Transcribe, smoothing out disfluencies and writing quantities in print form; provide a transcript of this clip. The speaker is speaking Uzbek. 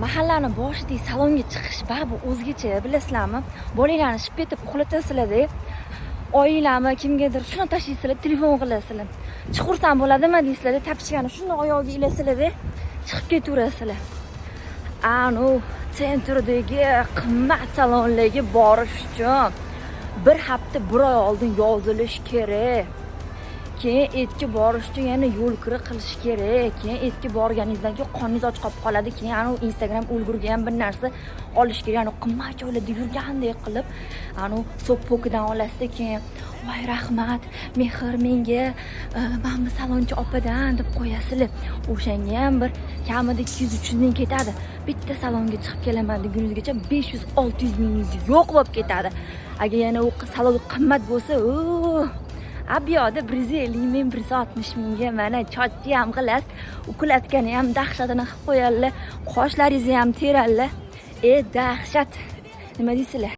Mahallani boshidagi salonga chiqish babu o'zgacha, bilasizlarmi? Bolalarni ship etib uxlatasizlar-da. Oilami kimgadir shuni tashlaysizlar, telefon qilasizlar. Chiqursam bo'ladimi deysizlar, tapchigani shuni oyog'iga ilasizlar-da, chiqib ketaverasizlar. Anu sentrdagi qimmat salonlarga borish uchun bir hafta bir oy oldin yozilish kerak. Keyin etga borish uchun yana yo'l kira qilish kerak. Keyin etga borganingizdan keyin qoningiz och qolib qoladi. Keyin anu Instagram ulgurga ham bir narsa olish kerak. Anu qimmat joylarda yurgandek qilib, anu so'ppokidan olasiz. Keyin voy rahmat, mehr menga mana bu salonchi opadan deb qo'yasizlar. O'shanga ham bir kamida 200-300 ming ketadi. Bitta salonga chiqib kelaman degunizgacha 500-600 mingingiz yo'q bo'lib ketadi. Agar yana u salon qimmat bo'lsa, Abiyoda 150 ming, 160 mingga mana chochni ham qilasiz, uxlatgani ham dahshatini qilib qo'yadilar, qoshlaringizni ham teradilar. Dahshat. Nima deysizlar?